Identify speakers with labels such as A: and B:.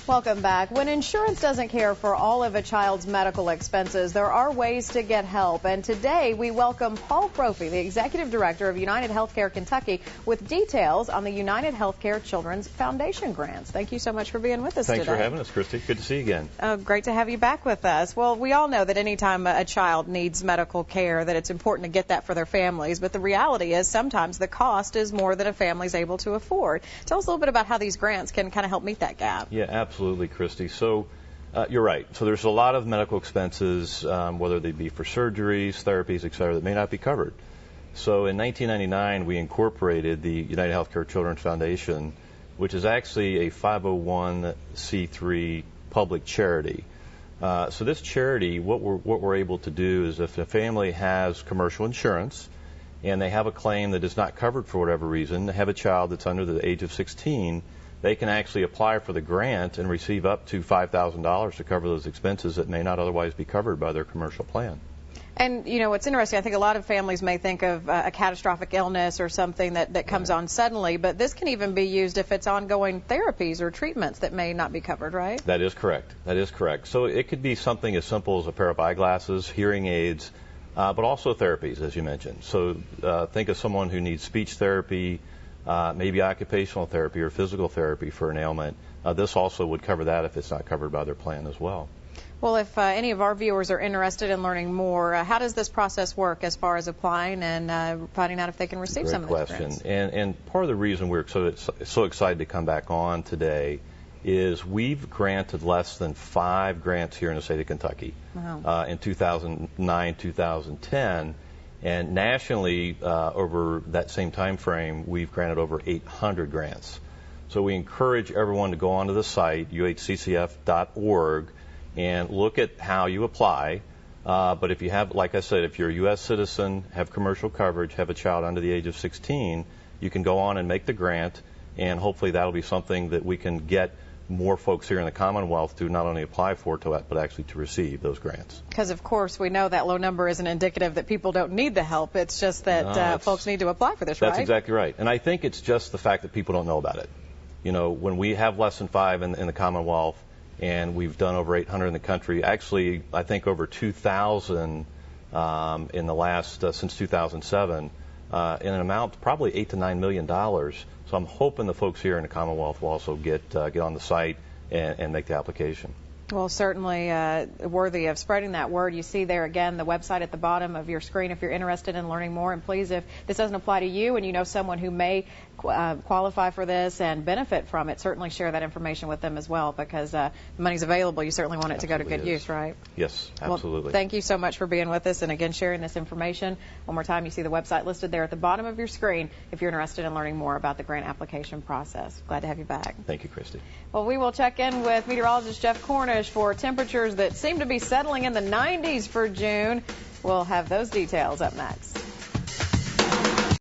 A: Welcome back. When insurance doesn't care for all of a child's medical expenses, there are ways to get help. And today we welcome Paul Brophy, the Executive Director of United Healthcare Kentucky, with details on the United Healthcare Children's Foundation grants. Thank you so much for being with us today.
B: Thanks for having us, Christy. Good to see you again.
A: Great to have you back with us. Well, we all know that anytime a child needs medical care, that it's important to get that for their families. But the reality is sometimes the cost is more than a family's able to afford. Tell us a little bit about how these grants can kind of help meet that gap.
B: Yeah, absolutely, Christy. So you're right. So there's a lot of medical expenses, whether they be for surgeries, therapies, et cetera, that may not be covered. So in 1999, we incorporated the United Healthcare Children's Foundation, which is actually a 501c3 public charity. So this charity, what we're able to do is if a family has commercial insurance and they have a claim that is not covered for whatever reason, they have a child that's under the age of 16, they can actually apply for the grant and receive up to $5,000 to cover those expenses that may not otherwise be covered by their commercial plan.
A: And, you know, what's interesting, I think a lot of families may think of a catastrophic illness or something that comes on suddenly, but this can even be used if it's ongoing therapies or treatments that may not be covered, right?
B: That is correct. That is correct. So it could be something as simple as a pair of eyeglasses, hearing aids, but also therapies, as you mentioned. So think of someone who needs speech therapy, maybe occupational therapy or physical therapy for an ailment. This also would cover that if it's not covered by their plan as well.
A: Well, if any of our viewers are interested in learning more, how does this process work as far as applying and finding out if they can receive some of these grants?
B: Great question. And part of the reason we're so excited to come back on today is we've granted less than 5 grants here in the state of Kentucky in 2009, 2010. And nationally, over that same time frame, we've granted over 800 grants. So we encourage everyone to go onto the site, uhccf.org, and look at how you apply. But if you have, like I said, if you're a U.S. citizen, have commercial coverage, have a child under the age of 16, you can go on and make the grant, and hopefully that'll be something that we can get more folks here in the Commonwealth to not only apply for, but actually to receive those grants.
A: Because, of course, we know that low number isn't indicative that people don't need the help. It's just that folks need to apply for this, right?
B: That's exactly right. And I think it's just the fact that people don't know about it. You know, when we have less than 5 in the Commonwealth, and we've done over 800 in the country, actually, I think over 2,000 in the last, since 2007, in an amount probably $8 to $9 million. So I'm hoping the folks here in the Commonwealth will also get on the site and make the application.
A: Well, certainly worthy of spreading that word. You see there again the website at the bottom of your screen if you're interested in learning more. And please, if this doesn't apply to you and you know someone who may qualify for this and benefit from it, certainly share that information with them as well, because the money's available. You certainly want it to go to good use, right?
B: Yes, absolutely.
A: Well, thank you so much for being with us and again sharing this information. One more time, you see the website listed there at the bottom of your screen if you're interested in learning more about the grant application process. Glad to have you back.
B: Thank you, Christy.
A: Well, we will check in with meteorologist Jeff Cornish for temperatures that seem to be settling in the 90s for June. We'll have those details up next.